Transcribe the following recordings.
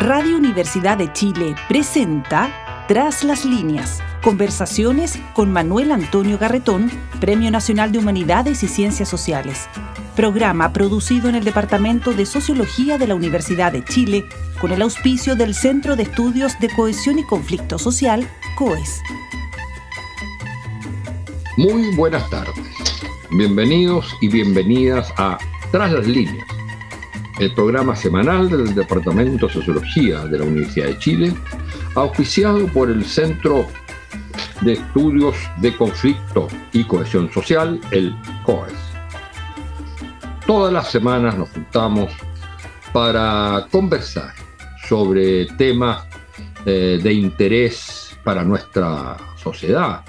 Radio Universidad de Chile presenta Tras las Líneas, conversaciones con Manuel Antonio Garretón, Premio Nacional de Humanidades y Ciencias Sociales. Programa producido en el Departamento de Sociología de la Universidad de Chile con el auspicio del Centro de Estudios de Cohesión y Conflicto Social, COES. Muy buenas tardes. Bienvenidos y bienvenidas a Tras las Líneas, el programa semanal del Departamento de Sociología de la Universidad de Chile, auspiciado por el Centro de Estudios de Conflicto y Cohesión Social, el COES. Todas las semanas nos juntamos para conversar sobre temas de interés para nuestra sociedad.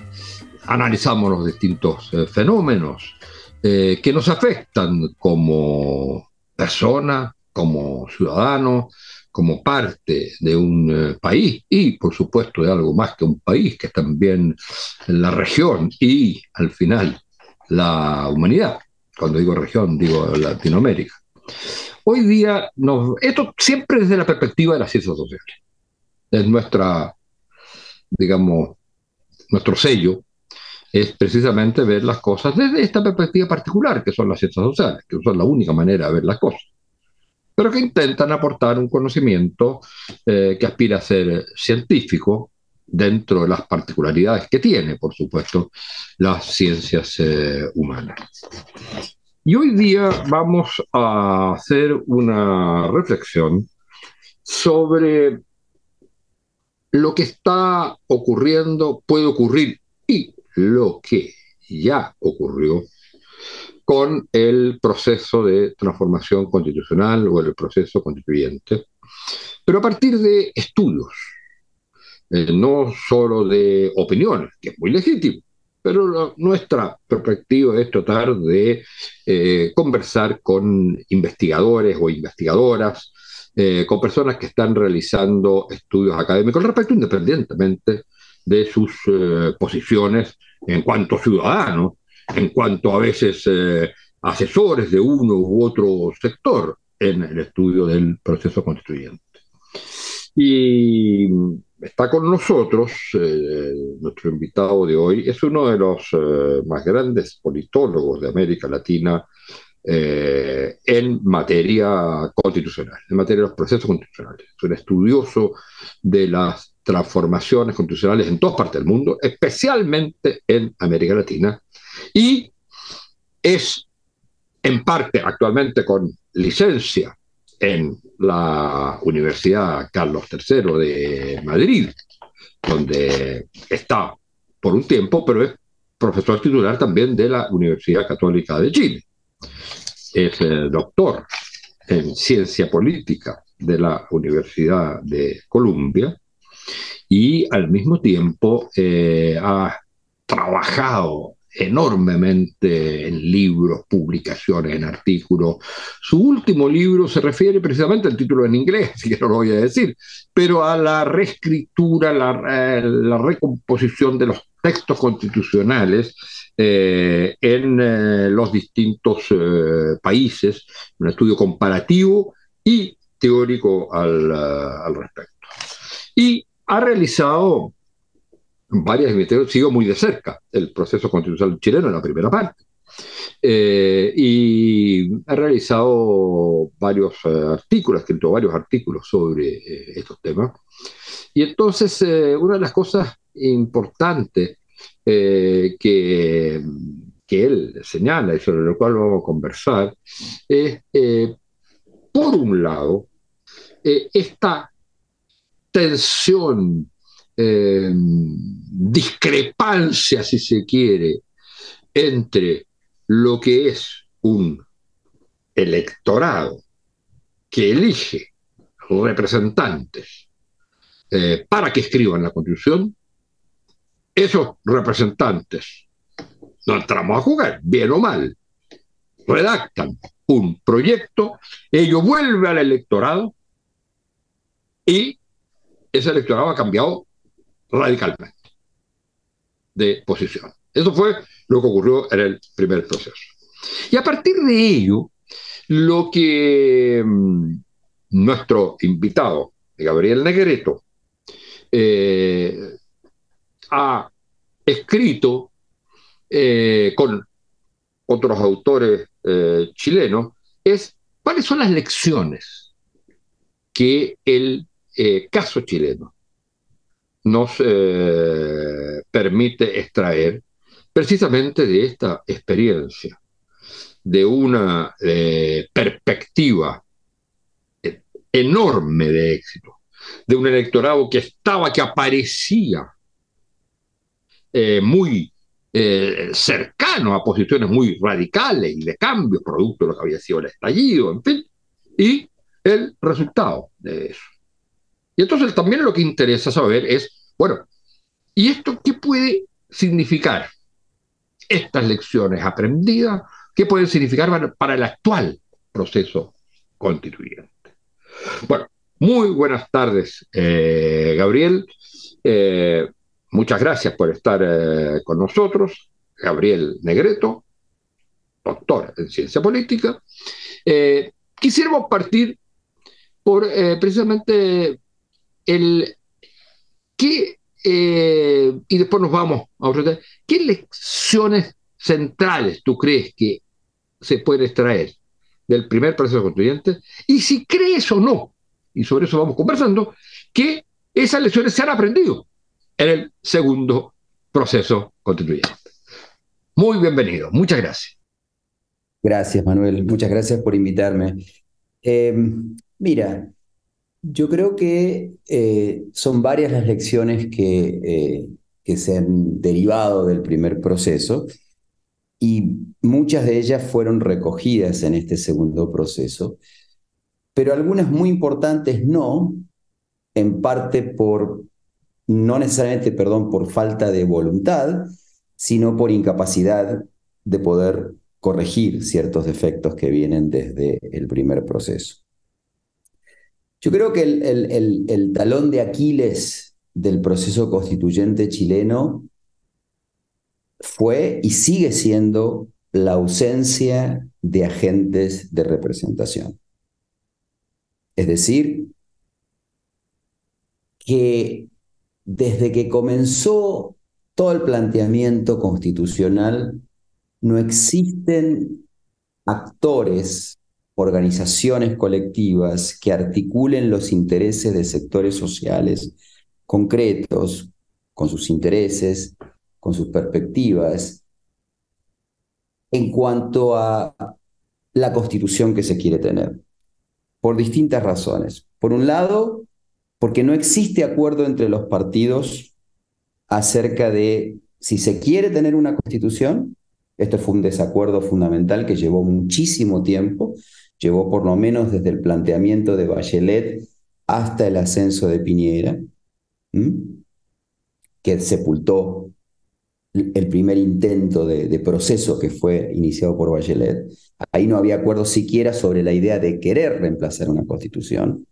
Analizamos los distintos fenómenos que nos afectan como personas, como ciudadanos, como parte de un país y, por supuesto, de algo más que un país, que es también la región y, al final, la humanidad. Cuando digo región, digo Latinoamérica. Hoy día, esto siempre desde la perspectiva de las ciencias sociales. Es nuestro sello es precisamente ver las cosas desde esta perspectiva particular, que son las ciencias sociales, que son la única manera de ver las cosas, pero que intentan aportar un conocimiento que aspira a ser científico dentro de las particularidades que tiene, por supuesto, las ciencias humanas. Y hoy día vamos a hacer una reflexión sobre lo que está ocurriendo, puede ocurrir y lo que ya ocurrió con el proceso de transformación constitucional o el proceso constituyente, pero a partir de estudios, no solo de opiniones, que es muy legítimo, pero nuestra perspectiva es tratar de conversar con investigadores o investigadoras, con personas que están realizando estudios académicos al respecto, independientemente de sus posiciones en cuanto ciudadanos, en cuanto a veces asesores de uno u otro sector en el estudio del proceso constituyente. Y está con nosotros, nuestro invitado de hoy, es uno de los más grandes politólogos de América Latina en materia constitucional, en materia de los procesos constitucionales. Es un estudioso de las transformaciones constitucionales en todas partes del mundo, especialmente en América Latina, y es en parte actualmente con licencia en la Universidad Carlos III de Madrid, donde está por un tiempo, pero es profesor titular también de la Universidad Católica de Chile. Es doctor en ciencia política de la Universidad de Columbia y al mismo tiempo ha trabajado enormemente en libros, publicaciones, en artículos. Su último libro se refiere precisamente al título en inglés, así que no lo voy a decir, pero a la reescritura, la recomposición de los textos constitucionales en los distintos países, un estudio comparativo y teórico al respecto. Y ha realizado varias investigaciones, sigo muy de cerca el proceso constitucional chileno en la primera parte, y ha realizado varios artículos, ha escrito varios artículos sobre estos temas. Y entonces una de las cosas importantes que él señala y sobre lo cual vamos a conversar es, por un lado, esta tensión, discrepancia, si se quiere, entre lo que es un electorado que elige representantes para que escriban la Constitución. Esos representantes, no entramos a jugar, bien o mal, redactan un proyecto, ello vuelve al electorado y ese electorado ha cambiado radicalmente de posición. Eso fue lo que ocurrió en el primer proceso. Y a partir de ello, lo que nuestro invitado Gabriel Negreto, ha escrito con otros autores chilenos, es cuáles son las lecciones que el caso chileno nos permite extraer precisamente de esta experiencia, de una perspectiva enorme de éxito, de un electorado que estaba, que aparecía muy cercano a posiciones muy radicales y de cambio, producto de lo que había sido el estallido, en fin, y el resultado de eso. Y entonces también lo que interesa saber es, bueno, ¿y esto qué puede significar? Estas lecciones aprendidas, ¿qué pueden significar para el actual proceso constituyente? Bueno, muy buenas tardes, Gabriel. Eh, Muchas gracias por estar con nosotros. Gabriel Negreto, doctor en ciencia política. Quisiéramos partir por precisamente el qué, y después nos vamos a otro tema. ¿Qué lecciones centrales tú crees que se pueden extraer del primer proceso constituyente? Y si crees o no, y sobre eso vamos conversando, que esas lecciones se han aprendido en el segundo proceso constituyente. Muy bienvenido, muchas gracias. Gracias, Manuel. Muchas gracias por invitarme. Mira, yo creo que son varias las lecciones que se han derivado del primer proceso y muchas de ellas fueron recogidas en este segundo proceso, pero algunas muy importantes no, en parte no necesariamente, perdón, por falta de voluntad, sino por incapacidad de poder corregir ciertos defectos que vienen desde el primer proceso. Yo creo que el talón de Aquiles del proceso constituyente chileno fue y sigue siendo la ausencia de agentes de representación. Es decir, que desde que comenzó todo el planteamiento constitucional, no existen actores, organizaciones colectivas que articulen los intereses de sectores sociales concretos, con sus intereses, con sus perspectivas, en cuanto a la constitución que se quiere tener, por distintas razones. Por un lado, porque no existe acuerdo entre los partidos acerca de si se quiere tener una constitución. Esto fue un desacuerdo fundamental que llevó muchísimo tiempo, llevó por lo menos desde el planteamiento de Bachelet hasta el ascenso de Piñera, que sepultó el primer intento de proceso que fue iniciado por Bachelet. Ahí no había acuerdo siquiera sobre la idea de querer reemplazar una constitución.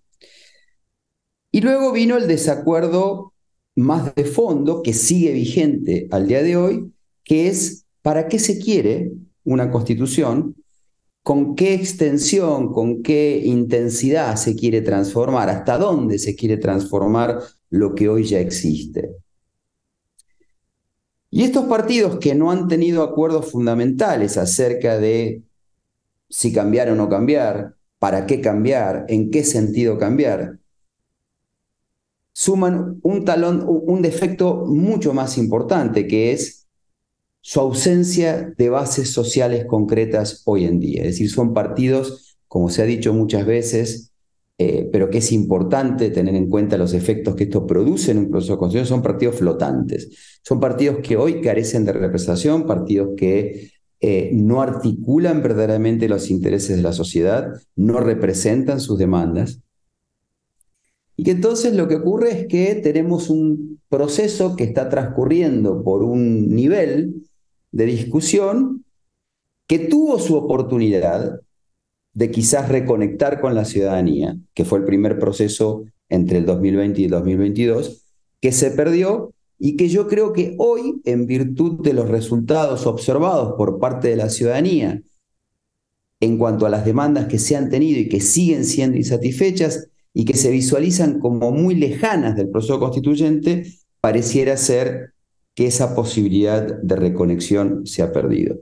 Y luego vino el desacuerdo más de fondo, que sigue vigente al día de hoy, que es ¿para qué se quiere una constitución? ¿Con qué extensión, con qué intensidad se quiere transformar? ¿Hasta dónde se quiere transformar lo que hoy ya existe? Y estos partidos que no han tenido acuerdos fundamentales acerca de si cambiar o no cambiar, para qué cambiar, en qué sentido cambiar, suman un defecto mucho más importante, que es su ausencia de bases sociales concretas hoy en día. Es decir, son partidos, como se ha dicho muchas veces, pero que es importante tener en cuenta los efectos que esto produce en un proceso constitucional, son partidos flotantes. Son partidos que hoy carecen de representación, partidos que no articulan verdaderamente los intereses de la sociedad, no representan sus demandas. Y que entonces lo que ocurre es que tenemos un proceso que está transcurriendo por un nivel de discusión que tuvo su oportunidad de quizás reconectar con la ciudadanía, que fue el primer proceso entre el 2020 y el 2022, que se perdió y que yo creo que hoy, en virtud de los resultados observados por parte de la ciudadanía en cuanto a las demandas que se han tenido y que siguen siendo insatisfechas, y que se visualizan como muy lejanas del proceso constituyente, pareciera ser que esa posibilidad de reconexión se ha perdido.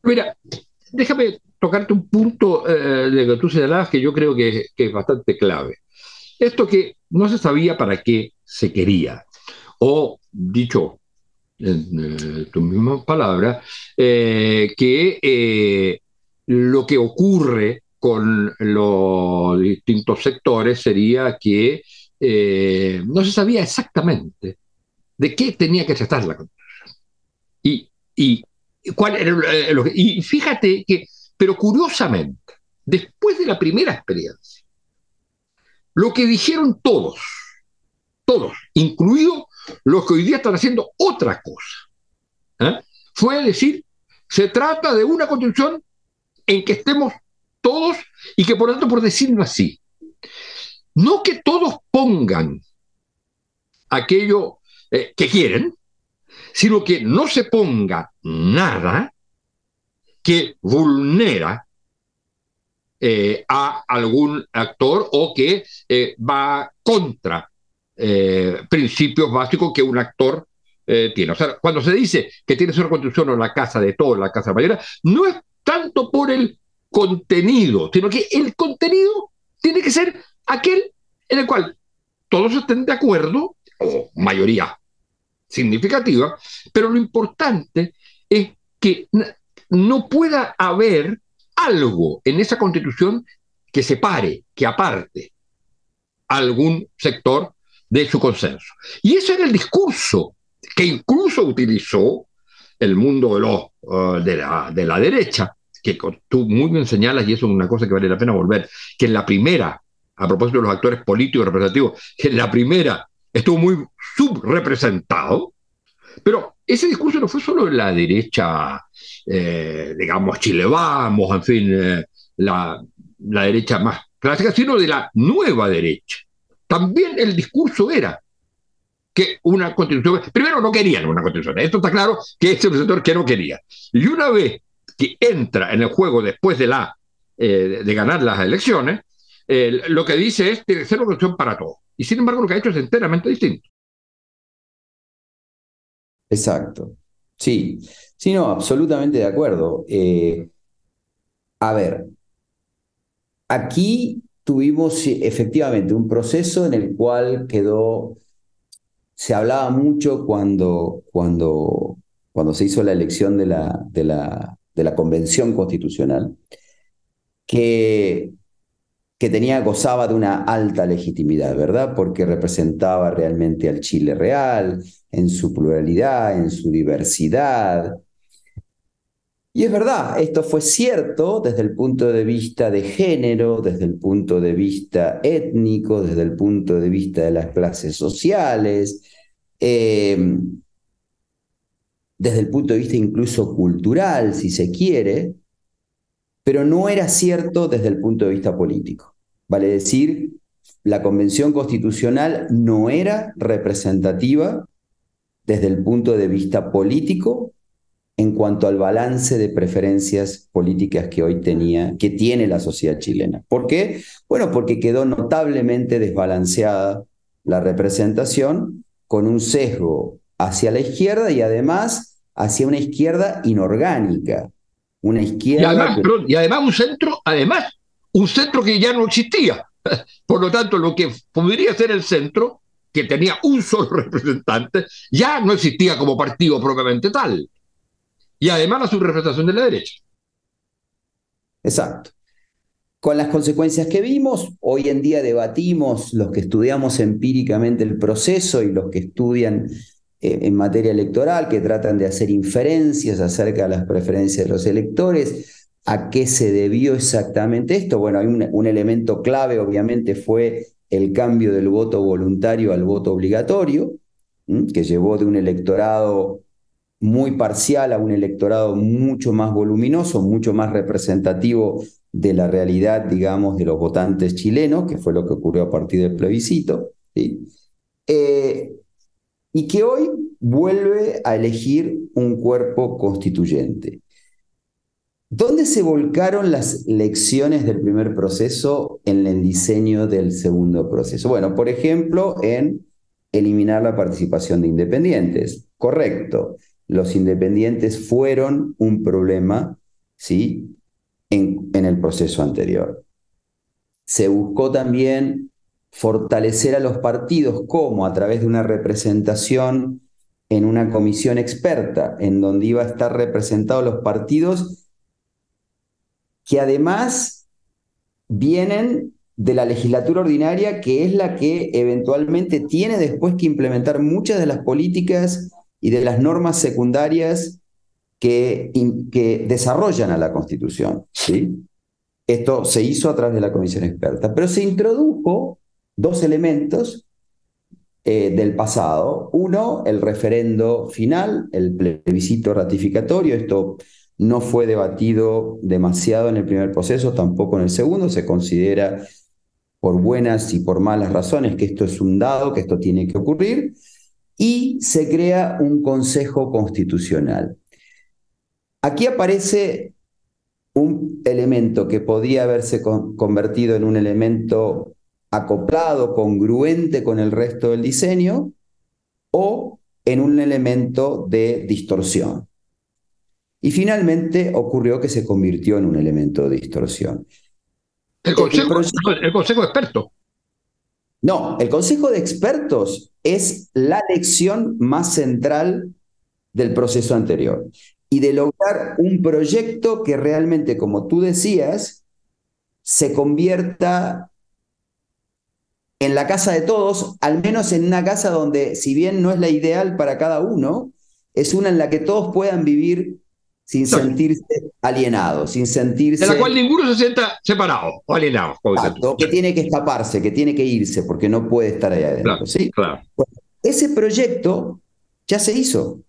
Mira, déjame tocarte un punto de que tú señalabas que yo creo que es bastante clave. Esto que no se sabía para qué se quería, o dicho en tus mismas palabras, que lo que ocurre con los distintos sectores sería que no se sabía exactamente de qué tenía que tratar la Constitución. Y cuál era y fíjate que, pero curiosamente, después de la primera experiencia, lo que dijeron todos, incluidos los que hoy día están haciendo otra cosa, fue decir, se trata de una constitución en que estemos todos y que por lo tanto, por decirlo así, no que todos pongan aquello que quieren, sino que no se ponga nada que vulnera a algún actor o que va contra principios básicos que un actor tiene. O sea, cuando se dice que tiene que ser una constitución o la casa de todos, la casa de la mayoría, no es tanto por el contenido, sino que el contenido tiene que ser aquel en el cual todos estén de acuerdo, o mayoría significativa, pero lo importante es que no pueda haber algo en esa constitución que separe, que aparte algún sector de su consenso. Y ese era el discurso que incluso utilizó el mundo de la derecha, que tú muy bien señalas, y eso es una cosa que vale la pena volver, que en la primera, a propósito de los actores políticos representativos, que en la primera estuvo muy subrepresentado, pero ese discurso no fue solo de la derecha, digamos, Chile Vamos, en fin, la derecha más clásica, sino de la nueva derecha. También el discurso era que una constitución, primero no querían una constitución, esto está claro que ese es el sector que no quería. Y una vez que entra en el juego después de ganar las elecciones, lo que dice es que tiene que ser una constitución para todos. Y sin embargo lo que ha hecho es enteramente distinto. Exacto. Sí, sí, no, absolutamente de acuerdo. A ver, aquí tuvimos sí, efectivamente un proceso en el cual se hablaba mucho cuando se hizo la elección de la Convención Constitucional, que, gozaba de una alta legitimidad, ¿verdad? Porque representaba realmente al Chile real, en su pluralidad, en su diversidad. Y es verdad, esto fue cierto desde el punto de vista de género, desde el punto de vista étnico, desde el punto de vista de las clases sociales, desde el punto de vista incluso cultural, si se quiere, pero no era cierto desde el punto de vista político. Vale decir, la Convención Constitucional no era representativa desde el punto de vista político en cuanto al balance de preferencias políticas que tiene la sociedad chilena. ¿Por qué? Bueno, porque quedó notablemente desbalanceada la representación con un sesgo hacia la izquierda y además hacia una izquierda inorgánica. Una izquierda... Y además un centro que ya no existía. Por lo tanto, lo que podría ser el centro, que tenía un solo representante, ya no existía como partido propiamente tal. Y además la subrepresentación de la derecha. Exacto. Con las consecuencias que vimos, hoy en día debatimos los que estudiamos empíricamente el proceso y los que estudian en materia electoral, que tratan de hacer inferencias acerca de las preferencias de los electores. ¿A qué se debió exactamente esto? Bueno, hay un elemento clave, obviamente, fue el cambio del voto voluntario al voto obligatorio, que llevó de un electorado muy parcial a un electorado mucho más voluminoso, mucho más representativo de la realidad, digamos, de los votantes chilenos, que fue lo que ocurrió a partir del plebiscito, ¿sí? Y que hoy vuelve a elegir un cuerpo constituyente. ¿Dónde se volcaron las lecciones del primer proceso en el diseño del segundo proceso? Bueno, por ejemplo, en eliminar la participación de independientes. Correcto. Los independientes fueron un problema, ¿sí? En el proceso anterior. Se buscó también fortalecer a los partidos, como a través de una representación en una comisión experta, en donde iba a estar representados los partidos que además vienen de la legislatura ordinaria, que es la que eventualmente tiene después que implementar muchas de las políticas y de las normas secundarias que desarrollan a la Constitución, ¿sí? Esto se hizo a través de la comisión experta, pero se introdujo dos elementos del pasado. Uno, el referendo final, el plebiscito ratificatorio. Esto no fue debatido demasiado en el primer proceso, tampoco en el segundo. Se considera, por buenas y por malas razones, que esto es un dado, que esto tiene que ocurrir. Y se crea un Consejo Constitucional. Aquí aparece un elemento que podía haberse convertido en un elemento acoplado, congruente con el resto del diseño, o en un elemento de distorsión. Y finalmente ocurrió que se convirtió en un elemento de distorsión. El Consejo de Expertos. No, el Consejo de Expertos es la lección más central del proceso anterior. Y de lograr un proyecto que realmente, como tú decías, se convierta en la casa de todos, al menos en una casa donde, si bien no es la ideal para cada uno, es una en la que todos puedan vivir sin sentirse alienados, sin sentirse... De la cual ninguno se sienta separado o alienado. Exacto, que tiene que escaparse, que tiene que irse, porque no puede estar ahí adentro. Claro, ¿sí? Claro. Bueno, ese proyecto ya se hizo,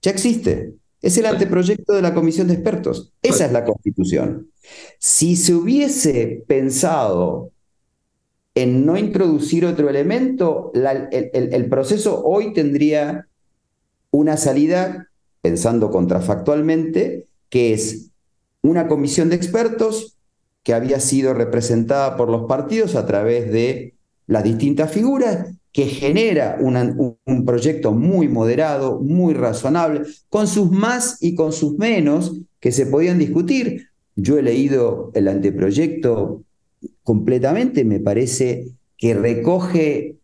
ya existe. Es el anteproyecto de la Comisión de Expertos. Esa es la Constitución. Si se hubiese pensado en no introducir otro elemento, el proceso hoy tendría una salida, pensando contrafactualmente, que es una comisión de expertos que había sido representada por los partidos a través de las distintas figuras, que genera un proyecto muy moderado, muy razonable, con sus más y con sus menos, que se podían discutir. Yo he leído el anteproyecto completamente, me parece que recoge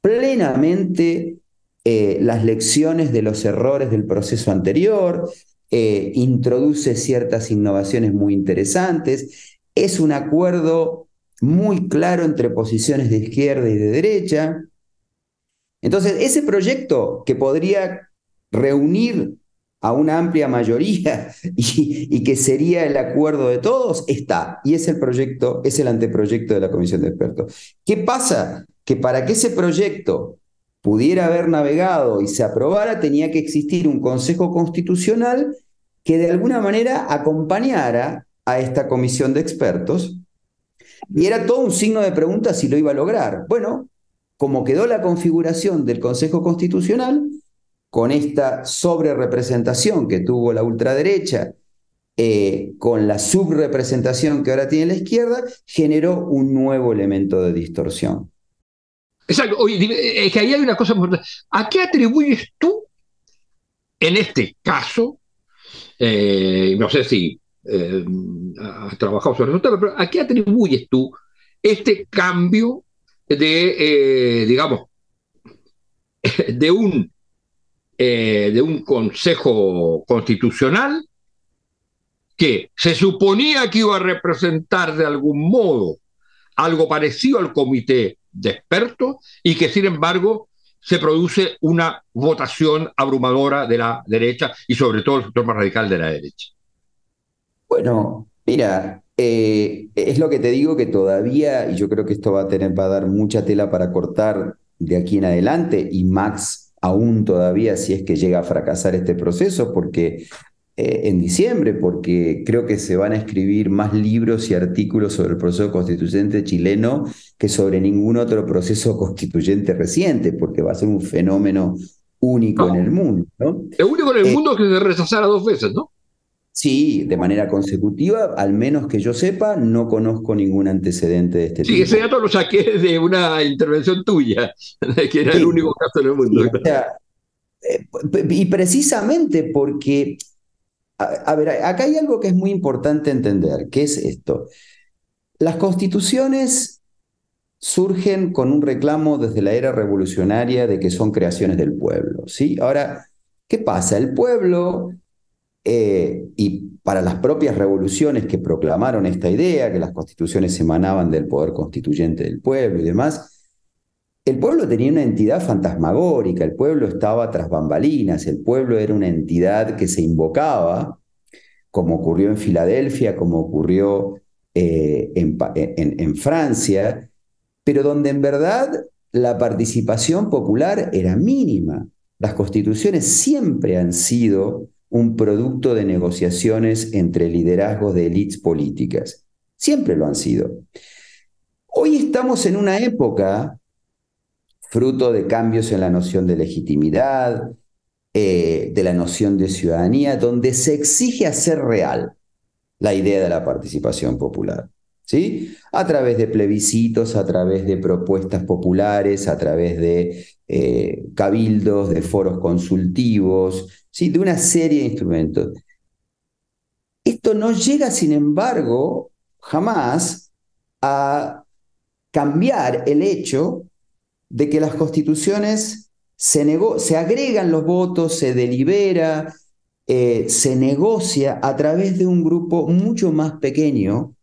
plenamente las lecciones de los errores del proceso anterior, introduce ciertas innovaciones muy interesantes, es un acuerdo muy claro entre posiciones de izquierda y de derecha. Entonces, ese proyecto que podría reunir a una amplia mayoría y que sería el acuerdo de todos, está. Y es el proyecto, es el anteproyecto de la Comisión de Expertos. ¿Qué pasa? Que para que ese proyecto pudiera haber navegado y se aprobara, tenía que existir un Consejo Constitucional que de alguna manera acompañara a esta Comisión de Expertos. Y era todo un signo de pregunta si lo iba a lograr. Bueno, como quedó la configuración del Consejo Constitucional, con esta sobrerepresentación que tuvo la ultraderecha, con la subrepresentación que ahora tiene la izquierda, generó un nuevo elemento de distorsión. Exacto. Oye, es que ahí hay una cosa importante. ¿A qué atribuyes tú, en este caso, no sé si has trabajado sobre eso, pero ¿a qué atribuyes tú este cambio digamos, de un Consejo Constitucional que se suponía que iba a representar de algún modo algo parecido al comité de expertos y que sin embargo se produce una votación abrumadora de la derecha y sobre todo el sector más radical de la derecha? Bueno, mira, es lo que te digo, que todavía, y yo creo que esto va a dar mucha tela para cortar de aquí en adelante, y Max aún todavía si es que llega a fracasar este proceso, porque en diciembre, porque creo que se van a escribir más libros y artículos sobre el proceso constituyente chileno que sobre ningún otro proceso constituyente reciente, porque va a ser un fenómeno único en el mundo, ¿no? Es único en el mundo que se rechazara 2 veces, ¿no? Sí, de manera consecutiva, al menos que yo sepa, no conozco ningún antecedente de este Sí, ese tipo. dato lo saqué de una intervención tuya, de que era el Sí, único caso en el mundo. sí, o sea, y precisamente porque, a ver, acá hay algo que es muy importante entender, que es esto. Las constituciones surgen con un reclamo desde la era revolucionaria de que son creaciones del pueblo, ¿sí? Ahora, ¿qué pasa? El pueblo, y para las propias revoluciones que proclamaron esta idea, que las constituciones emanaban del poder constituyente del pueblo y demás, el pueblo tenía una entidad fantasmagórica, el pueblo estaba tras bambalinas, el pueblo era una entidad que se invocaba, como ocurrió en Filadelfia, como ocurrió en Francia, pero donde en verdad la participación popular era mínima. Las constituciones siempre han sido un producto de negociaciones entre liderazgos de élites políticas. Siempre lo han sido. Hoy estamos en una época, fruto de cambios en la noción de legitimidad, de la noción de ciudadanía, donde se exige hacer real la idea de la participación popular. ¿Sí? A través de plebiscitos, a través de propuestas populares, a través de cabildos, de foros consultivos, ¿sí? De una serie de instrumentos. Esto no llega, sin embargo, jamás a cambiar el hecho de que las constituciones se agregan los votos, se delibera, se negocia a través de un grupo mucho más pequeño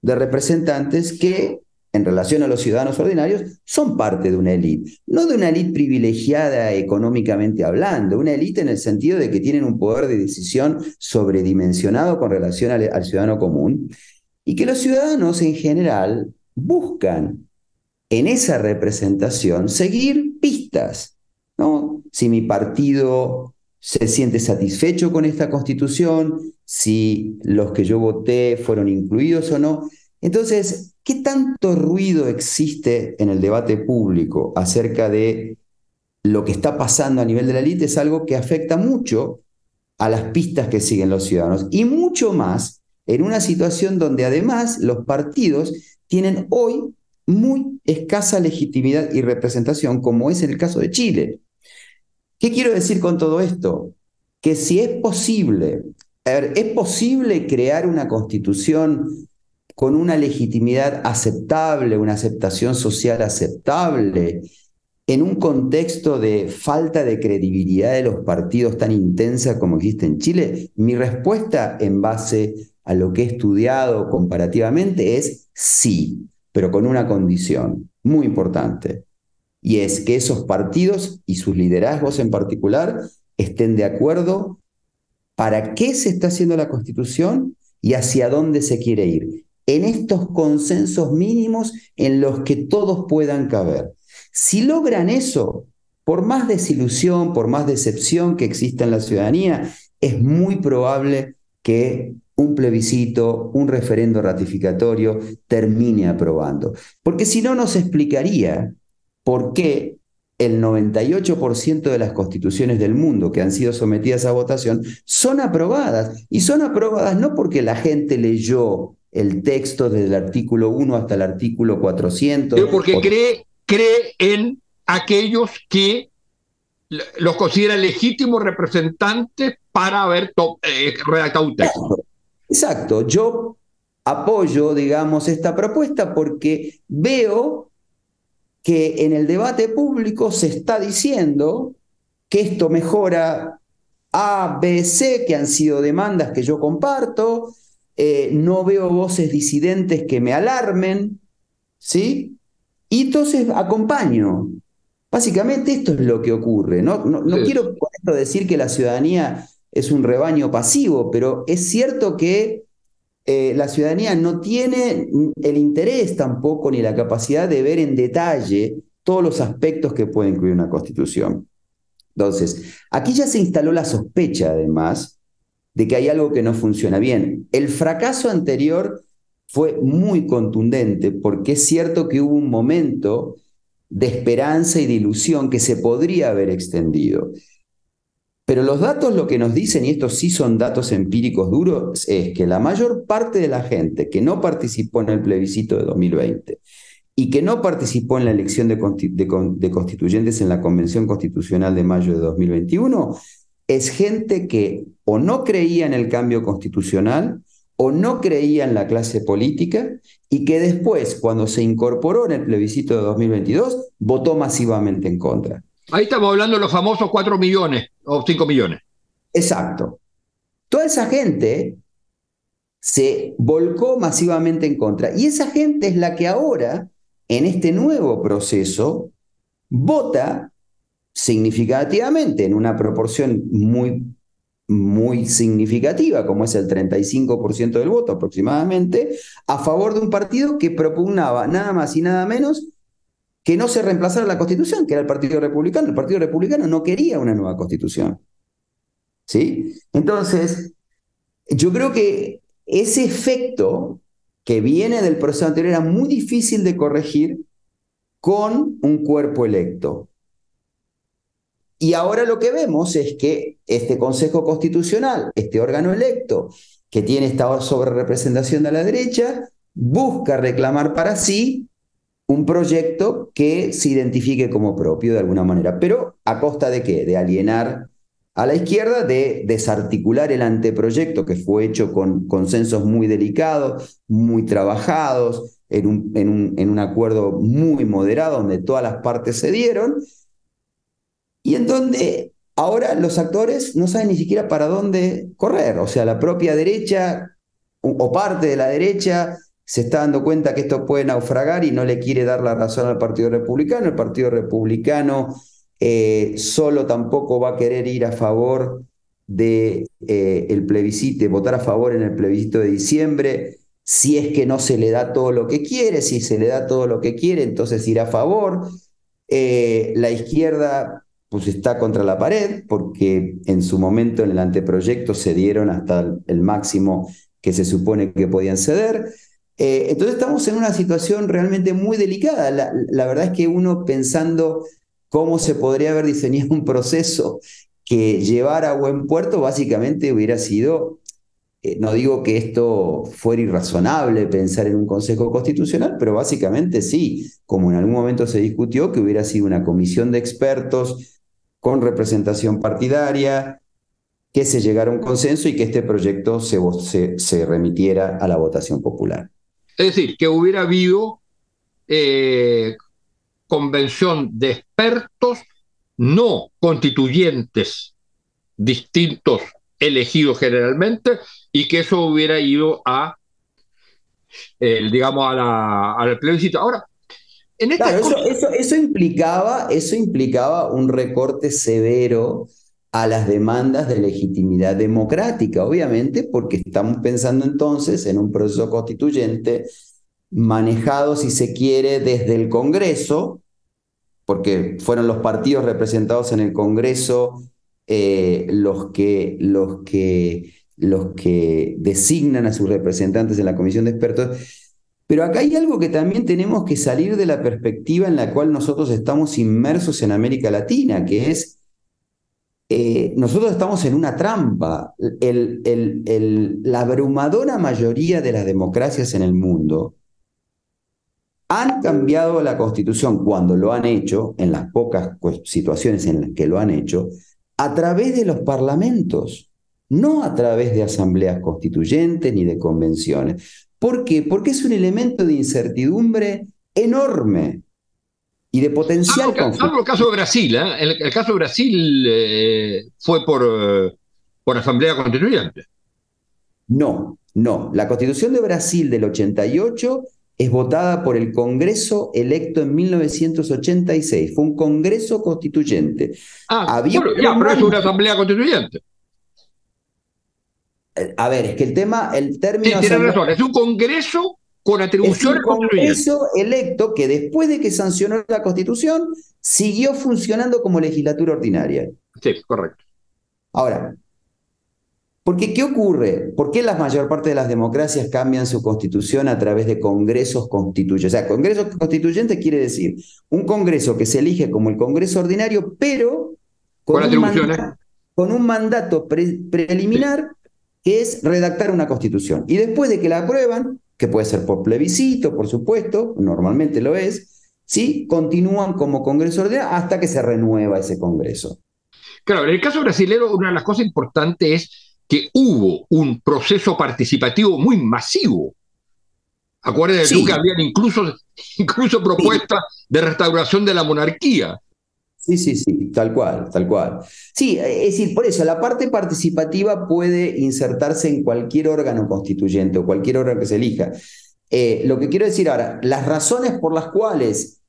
de representantes que, en relación a los ciudadanos ordinarios, son parte de una élite. No de una élite privilegiada económicamente hablando, una élite en el sentido de que tienen un poder de decisión sobredimensionado con relación al ciudadano común, y que los ciudadanos en general buscan en esa representación seguir pistas, ¿no? Si mi partido se siente satisfecho con esta constitución, si los que yo voté fueron incluidos o no. Entonces, ¿qué tanto ruido existe en el debate público acerca de lo que está pasando a nivel de la élite? Es algo que afecta mucho a las pistas que siguen los ciudadanos y mucho más en una situación donde además los partidos tienen hoy muy escasa legitimidad y representación, como es en el caso de Chile. ¿Qué quiero decir con todo esto? Que si es posible, a ver, es posible crear una constitución con una legitimidad aceptable, una aceptación social aceptable, en un contexto de falta de credibilidad de los partidos tan intensa como existe en Chile. Mi respuesta, en base a lo que he estudiado comparativamente, es sí, pero con una condición muy importante, y es que esos partidos y sus liderazgos en particular estén de acuerdo para qué se está haciendo la Constitución y hacia dónde se quiere ir, en estos consensos mínimos en los que todos puedan caber. Si logran eso, por más desilusión, por más decepción que exista en la ciudadanía, es muy probable que un plebiscito, un referendo ratificatorio termine aprobando. Porque si no, nos explicaría por qué el 98% de las constituciones del mundo que han sido sometidas a votación son aprobadas. Y son aprobadas no porque la gente leyó el texto desde el artículo 1 hasta el artículo 400. Pero porque cree en aquellos que los consideran legítimos representantes para haber redactado un texto. Exacto. Yo apoyo, digamos, esta propuesta porque veo que en el debate público se está diciendo que esto mejora A, B, C, que han sido demandas que yo comparto, no veo voces disidentes que me alarmen, ¿sí? Y entonces acompaño. Básicamente esto es lo que ocurre. No Sí. quiero con esto decir que la ciudadanía es un rebaño pasivo, pero es cierto que la ciudadanía no tiene el interés tampoco ni la capacidad de ver en detalle todos los aspectos que puede incluir una constitución. Entonces, aquí ya se instaló la sospecha, además, de que hay algo que no funciona bien. El fracaso anterior fue muy contundente porque es cierto que hubo un momento de esperanza y de ilusión que se podría haber extendido. Pero los datos lo que nos dicen, y estos sí son datos empíricos duros, es que la mayor parte de la gente que no participó en el plebiscito de 2020 y que no participó en la elección de constituyentes en la Convención Constitucional de mayo de 2021, es gente que o no creía en el cambio constitucional o no creía en la clase política y que después, cuando se incorporó en el plebiscito de 2022, votó masivamente en contra. Ahí estamos hablando de los famosos 4 millones o 5 millones. Exacto. Toda esa gente se volcó masivamente en contra. Y esa gente es la que ahora, en este nuevo proceso, vota significativamente, en una proporción muy significativa, como es el 35% del voto aproximadamente, a favor de un partido que propugnaba nada más y nada menos que no se reemplazara la Constitución, que era el Partido Republicano. El Partido Republicano no quería una nueva Constitución. ¿Sí? Entonces, yo creo que ese efecto que viene del proceso anterior era muy difícil de corregir con un cuerpo electo. Y ahora lo que vemos es que este Consejo Constitucional, este órgano electo, que tiene esta sobrerepresentación de la derecha, busca reclamar para sí un proyecto que se identifique como propio de alguna manera. ¿Pero a costa de qué? De alienar a la izquierda, de desarticular el anteproyecto que fue hecho con consensos muy delicados, muy trabajados, en un acuerdo muy moderado, donde todas las partes cedieron, y en donde ahora los actores no saben ni siquiera para dónde correr. O sea, la propia derecha o parte de la derecha se está dando cuenta que esto puede naufragar y no le quiere dar la razón al Partido Republicano. El Partido Republicano solo tampoco va a querer ir a favor de el plebiscito, de votar a favor en el plebiscito de diciembre, si es que no se le da todo lo que quiere. Si se le da todo lo que quiere, entonces irá a favor. La izquierda pues está contra la pared, porque en su momento en el anteproyecto cedieron hasta el máximo que se supone que podían ceder. Entonces estamos en una situación realmente muy delicada. La verdad es que uno, pensando cómo se podría haber diseñado un proceso que llevara a buen puerto, básicamente hubiera sido, no digo que esto fuera irrazonable pensar en un Consejo Constitucional, pero básicamente sí, como en algún momento se discutió, que hubiera sido una comisión de expertos con representación partidaria, que se llegara a un consenso y que este proyecto se remitiera a la votación popular. Es decir, que hubiera habido convención de expertos no constituyentes distintos elegidos generalmente, y que eso hubiera ido a, digamos, al plebiscito. Ahora, en Claro, eso implicaba un recorte severo a las demandas de legitimidad democrática, obviamente, porque estamos pensando entonces en un proceso constituyente manejado, si se quiere, desde el Congreso, porque fueron los partidos representados en el Congreso los que designan a sus representantes en la comisión de expertos. Pero acá hay algo que también tenemos que salir de la perspectiva en la cual nosotros estamos inmersos en América Latina, que es, nosotros estamos en una trampa. La abrumadora mayoría de las democracias en el mundo han cambiado la Constitución cuando lo han hecho, en las pocas situaciones en las que lo han hecho, a través de los parlamentos, no a través de asambleas constituyentes ni de convenciones. ¿Por qué? Porque es un elemento de incertidumbre enorme y de potencial conflicto. Salvo el caso de Brasil, ¿eh? El caso de Brasil fue por asamblea constituyente. No. La Constitución de Brasil del 88 es votada por el Congreso electo en 1986. Fue un Congreso Constituyente. Pero es una asamblea constituyente. A ver, es que el término... Sí, tiene razón, es un Congreso con atribuciones constituyentes. Es un Congreso electo que después de que sancionó la Constitución, siguió funcionando como legislatura ordinaria. Sí, correcto. Ahora, porque ¿qué ocurre? ¿Por qué la mayor parte de las democracias cambian su constitución a través de congresos constituyentes? O sea, congresos constituyentes quiere decir un congreso que se elige como el congreso ordinario, pero con atribuciones. con un mandato Sí. preliminar que es redactar una constitución. Y después de que la aprueban, que puede ser por plebiscito, por supuesto, normalmente lo es, ¿sí? Continúan como Congreso ordinario hasta que se renueva ese Congreso. Claro, en el caso brasileño, una de las cosas importantes es que hubo un proceso participativo muy masivo. Acuérdense tú que Sí, habían incluso sí, propuestas de restauración de la monarquía. sí, sí, sí, tal cual, tal cual. Sí, es decir, por eso la parte participativa puede insertarse en cualquier órgano constituyente o cualquier órgano que se elija. Lo que quiero decir ahora, las razones por las cuales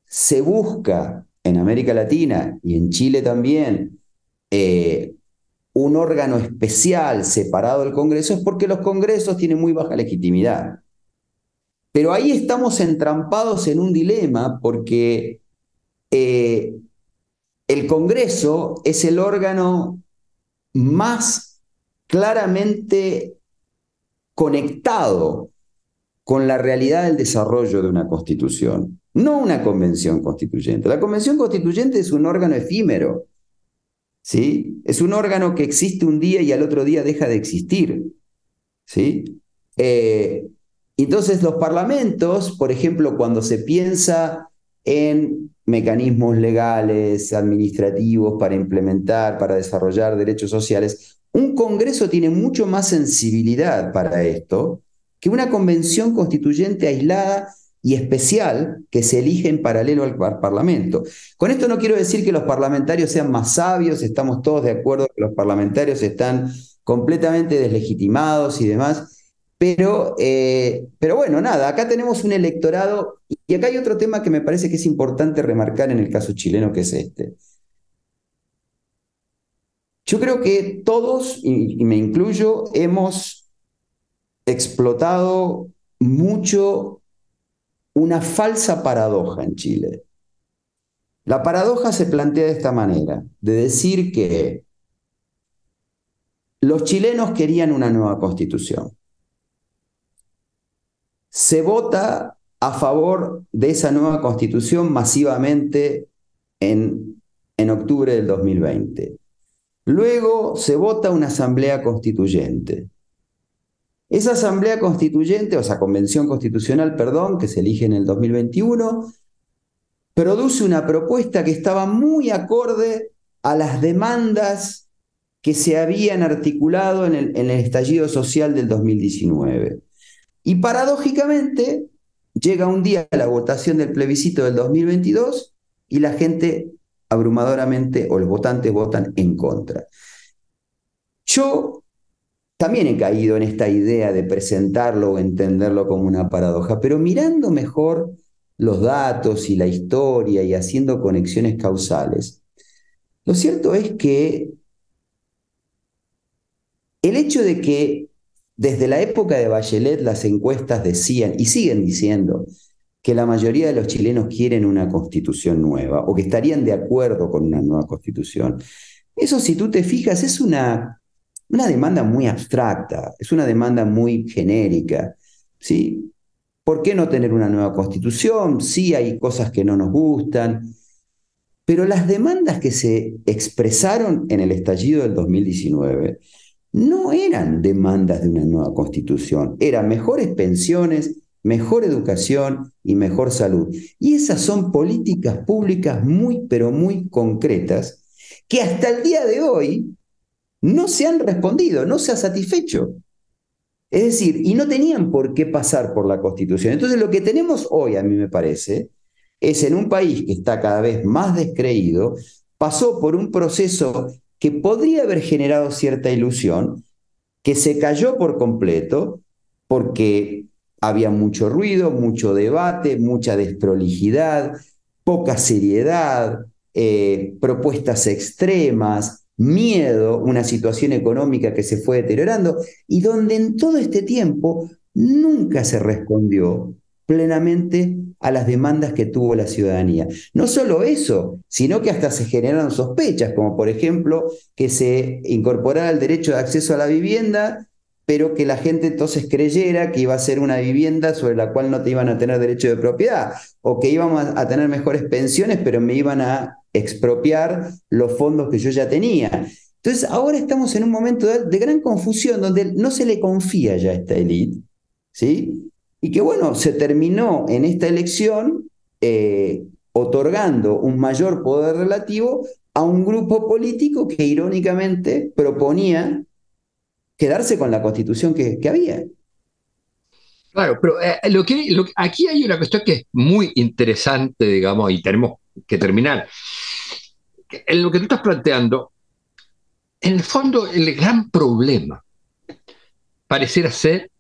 se busca en América Latina y en Chile también eh, un órgano especial separado del Congreso es porque los congresos tienen muy baja legitimidad. Pero ahí estamos entrampados en un dilema porque eh, el Congreso es el órgano más claramente conectado con la realidad del desarrollo de una constitución, no una convención constituyente. La convención constituyente es un órgano efímero, ¿sí? Es un órgano que existe un día y al otro día deja de existir, ¿sí? Eh, entonces los parlamentos, por ejemplo, cuando se piensa en mecanismos legales, administrativos para implementar, para desarrollar derechos sociales, un Congreso tiene mucho más sensibilidad para esto que una convención constituyente aislada y especial que se elige en paralelo al Parlamento. Con esto no quiero decir que los parlamentarios sean más sabios, estamos todos de acuerdo que los parlamentarios están completamente deslegitimados y demás, pero bueno, nada, acá tenemos un electorado y acá hay otro tema que me parece que es importante remarcar en el caso chileno, que es este. Yo creo que todos, y me incluyo, hemos explotado mucho una falsa paradoja en Chile. La paradoja se plantea de esta manera, de decir que los chilenos querían una nueva constitución. Se vota a favor de esa nueva constitución masivamente en octubre del 2020. Luego se vota una asamblea constituyente. Esa asamblea constituyente, o sea, convención constitucional, perdón, que se elige en el 2021, produce una propuesta que estaba muy acorde a las demandas que se habían articulado en el estallido social del 2019. Y paradójicamente, llega un día la votación del plebiscito del 2022 y la gente abrumadoramente, o los votantes votan en contra. Yo también he caído en esta idea de presentarlo o entenderlo como una paradoja, pero mirando mejor los datos y la historia y haciendo conexiones causales, lo cierto es que el hecho de que desde la época de Bachelet las encuestas decían y siguen diciendo que la mayoría de los chilenos quieren una constitución nueva o que estarían de acuerdo con una nueva constitución, eso si tú te fijas es una demanda muy abstracta, es una demanda muy genérica, ¿sí? ¿Por qué no tener una nueva constitución? Sí hay cosas que no nos gustan, pero las demandas que se expresaron en el estallido del 2019 no eran demandas de una nueva constitución, eran mejores pensiones, mejor educación y mejor salud. Y esas son políticas públicas muy, pero muy concretas que hasta el día de hoy no se han respondido, no se ha satisfecho. Es decir, y no tenían por qué pasar por la Constitución. Entonces lo que tenemos hoy, a mí me parece, es en un país que está cada vez más descreído, pasó por un proceso que podría haber generado cierta ilusión, que se cayó por completo porque había mucho ruido, mucho debate, mucha desprolijidad, poca seriedad, propuestas extremas, miedo, una situación económica que se fue deteriorando y donde en todo este tiempo nunca se respondió plenamente a las demandas que tuvo la ciudadanía. No solo eso, sino que hasta se generaron sospechas, como por ejemplo que se incorporara el derecho de acceso a la vivienda, pero que la gente entonces creyera que iba a ser una vivienda sobre la cual no te iban a tener derecho de propiedad, o que íbamos a tener mejores pensiones, pero me iban a expropiar los fondos que yo ya tenía. Entonces ahora estamos en un momento de gran confusión donde no se le confía ya a esta élite, ¿sí? Y que bueno, se terminó en esta elección otorgando un mayor poder relativo a un grupo político que irónicamente proponía quedarse con la constitución que había. Claro, pero aquí hay una cuestión que es muy interesante, digamos, y tenemos que terminar. En lo que tú estás planteando, en el fondo, el gran problema pareciera ser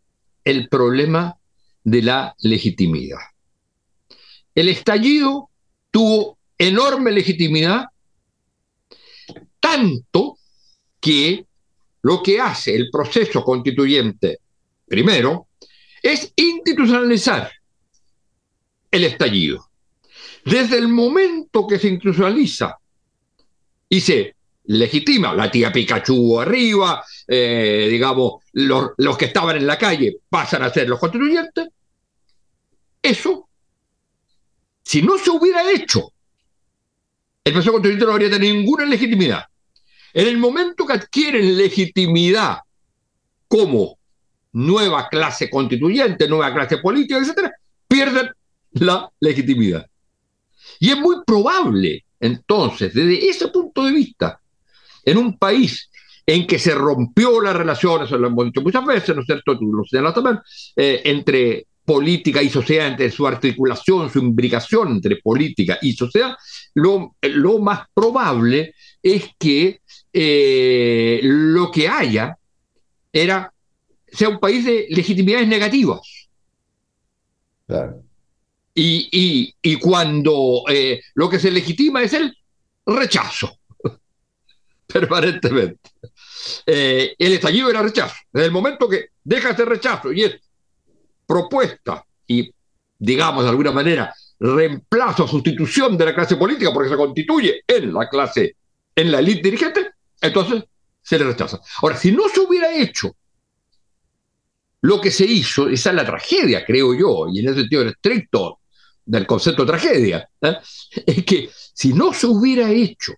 el problema de la legitimidad. El estallido tuvo enorme legitimidad, tanto que lo que hace el proceso constituyente, primero, es institucionalizar el estallido. Desde el momento que se institucionaliza y se legitima, la tía Pikachu arriba, digamos, los que estaban en la calle pasan a ser los constituyentes, eso, si no se hubiera hecho, el proceso constituyente no habría tenido ninguna legitimidad. En el momento que adquieren legitimidad como nueva clase constituyente, nueva clase política, etcétera, pierden la legitimidad. Y es muy probable, entonces, desde ese punto de vista, en un país en que se rompió las relaciones, lo hemos dicho muchas veces, ¿no es cierto? Tú lo señalas también, entre política y sociedad, entre su articulación, su imbricación entre política y sociedad, lo más probable es que lo que haya sea un país de legitimidades negativas. Claro. Y cuando lo que se legitima es el rechazo, permanentemente. El estallido era rechazo. Desde el momento que deja ese rechazo y es propuesta y, digamos, de alguna manera, reemplazo, sustitución de la clase política porque se constituye en la élite dirigente, entonces se le rechaza. Ahora, si no se hubiera hecho lo que se hizo, esa es la tragedia, creo yo, y en ese sentido estricto del concepto de tragedia, es que si no se hubiera hecho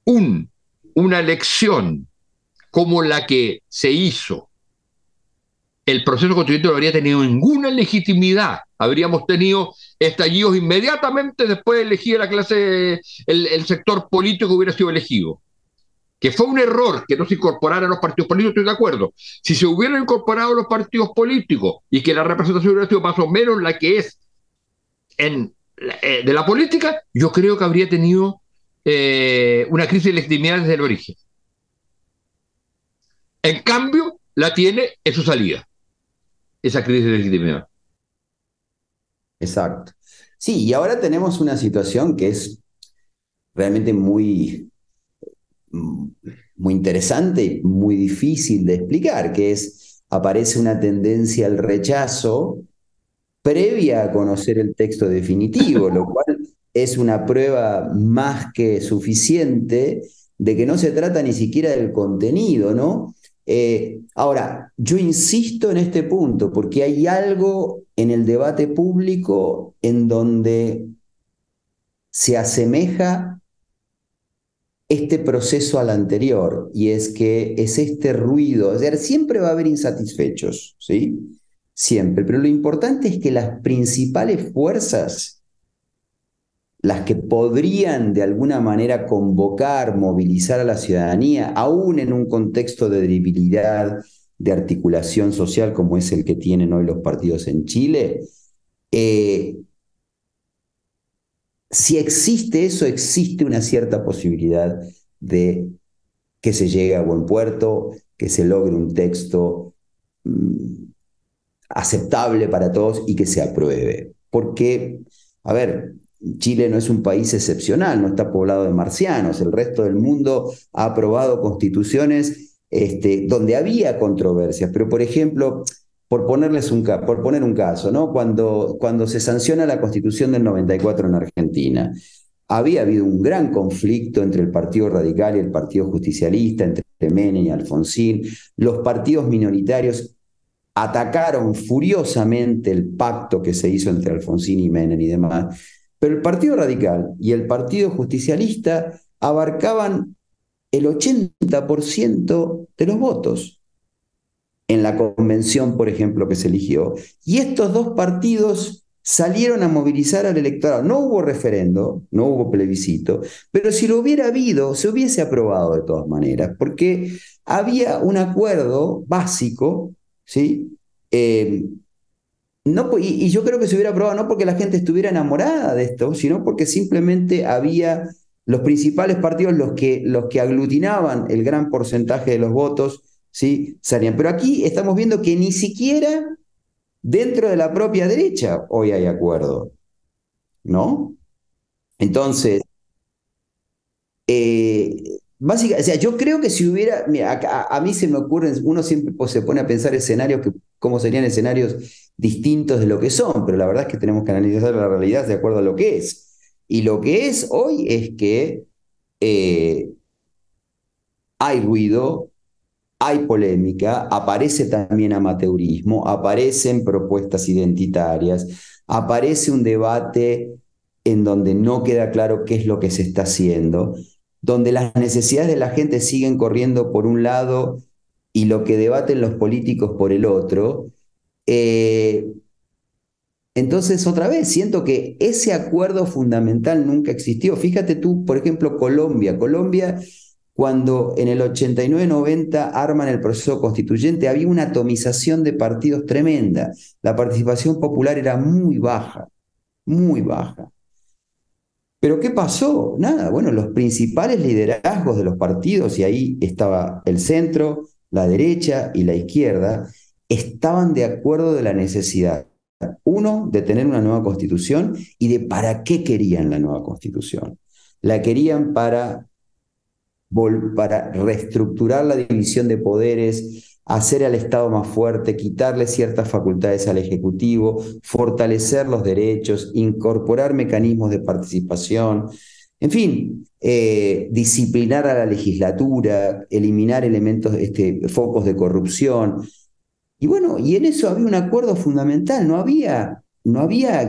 una elección como la que se hizo, el proceso constituyente no habría tenido ninguna legitimidad. Habríamos tenido estallidos inmediatamente después de elegir la clase, el sector político que hubiera sido elegido. Que fue un error que no se incorporaran los partidos políticos, estoy de acuerdo. Si se hubieran incorporado los partidos políticos y que la representación hubiera sido más o menos la que es de la política, yo creo que habría tenido una crisis de legitimidad desde el origen. En cambio, la tiene en su salida, esa crisis de legitimidad. Exacto. Sí, y ahora tenemos una situación que es realmente muy interesante y muy difícil de explicar, que aparece una tendencia al rechazo previa a conocer el texto definitivo, lo cual es una prueba más que suficiente de que no se trata ni siquiera del contenido, ¿no? Ahora, yo insisto en este punto porque hay algo en el debate público en donde se asemeja este proceso al anterior, y es que es este ruido, o sea, siempre va a haber insatisfechos, ¿sí? Siempre, pero lo importante es que las principales fuerzas, las que podrían de alguna manera convocar, movilizar a la ciudadanía, aún en un contexto de debilidad, de articulación social como es el que tienen hoy los partidos en Chile, si existe eso, existe una cierta posibilidad de que se llegue a buen puerto, que se logre un texto aceptable para todos y que se apruebe. Porque, a ver, Chile no es un país excepcional, no está poblado de marcianos. El resto del mundo ha aprobado constituciones donde había controversias. Pero, por ejemplo, por poner un caso, ¿no? Cuando se sanciona la Constitución del 94 en Argentina, había habido un gran conflicto entre el Partido Radical y el Partido Justicialista, entre Menem y Alfonsín. Los partidos minoritarios atacaron furiosamente el pacto que se hizo entre Alfonsín y Menem y demás. Pero el Partido Radical y el Partido Justicialista abarcaban el 80% de los votos en la convención, por ejemplo, que se eligió. Y estos dos partidos salieron a movilizar al electorado. No hubo referendo, no hubo plebiscito, pero si lo hubiera habido, se hubiese aprobado de todas maneras, porque había un acuerdo básico, ¿sí? Y yo creo que se hubiera aprobado no porque la gente estuviera enamorada de esto, sino porque simplemente había los principales partidos, los que aglutinaban el gran porcentaje de los votos, ¿sí? Salían. Pero aquí estamos viendo que ni siquiera dentro de la propia derecha hoy hay acuerdo, ¿no? Entonces, básicamente, o sea, yo creo que si hubiera, mira, a mí se me ocurre, uno siempre se pone a pensar escenarios, cómo serían escenarios distintos de lo que son, pero la verdad es que tenemos que analizar la realidad de acuerdo a lo que es. Y lo que es hoy es que hay ruido, hay polémica, aparece también amateurismo, aparecen propuestas identitarias, aparece un debate en donde no queda claro qué es lo que se está haciendo, donde las necesidades de la gente siguen corriendo por un lado y lo que debaten los políticos por el otro. Entonces, otra vez, siento que ese acuerdo fundamental nunca existió. Fíjate tú, por ejemplo, Colombia. Colombia, cuando en el 89-90 arman el proceso constituyente, había una atomización de partidos tremenda. La participación popular era muy baja, muy baja. ¿Pero qué pasó? Nada, bueno, los principales liderazgos de los partidos, y ahí estaba el centro, la derecha y la izquierda, estaban de acuerdo de la necesidad. Uno, de tener una nueva constitución y de para qué querían la nueva constitución. La querían para reestructurar la división de poderes, hacer al Estado más fuerte, quitarle ciertas facultades al Ejecutivo, fortalecer los derechos, incorporar mecanismos de participación, en fin, disciplinar a la legislatura, eliminar elementos, focos de corrupción. Y bueno, y en eso había un acuerdo fundamental, no había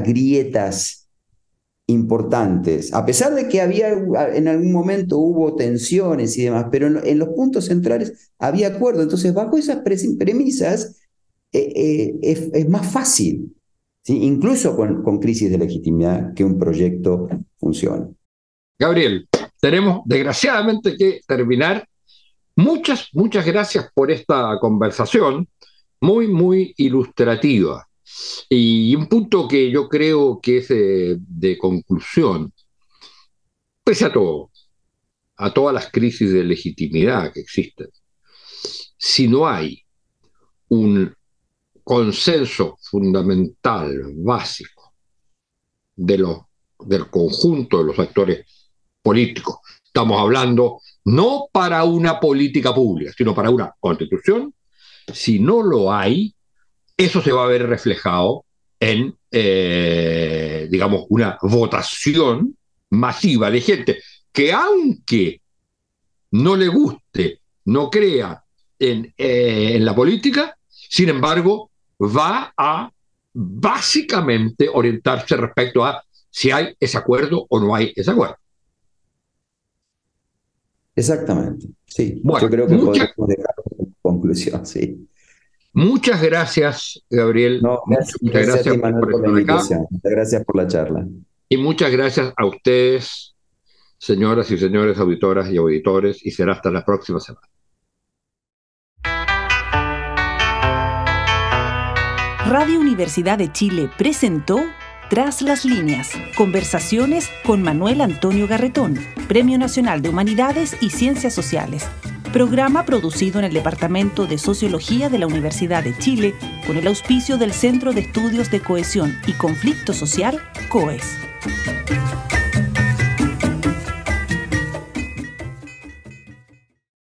grietas importantes, a pesar de que en algún momento hubo tensiones y demás, pero en los puntos centrales había acuerdo. Entonces, bajo esas premisas, es más fácil, ¿sí? Incluso con crisis de legitimidad, que un proyecto funcione. Gabriel, tenemos desgraciadamente que terminar. Muchas gracias por esta conversación, muy ilustrativa. Y un punto que yo creo que es de conclusión, pese a todo, a todas las crisis de legitimidad que existen, si no hay un consenso fundamental, básico, del conjunto de los actores políticos, estamos hablando no para una política pública, sino para una constitución, si no lo hay, eso se va a ver reflejado en, digamos, una votación masiva de gente que, aunque no le guste, no crea en la política, sin embargo, va a básicamente orientarse respecto a si hay ese acuerdo o no hay ese acuerdo. Exactamente, sí. Bueno, yo creo que podemos dejar como conclusión, sí. Muchas gracias, Gabriel. No, muchas gracias a ti, Manuel, por la invitación. Muchas gracias por la charla. Y muchas gracias a ustedes, señoras y señores auditoras y auditores, y será hasta la próxima semana. Radio Universidad de Chile presentó Tras las líneas, conversaciones con Manuel Antonio Garretón, Premio Nacional de Humanidades y Ciencias Sociales. Programa producido en el Departamento de Sociología de la Universidad de Chile con el auspicio del Centro de Estudios de Cohesión y Conflicto Social, COES.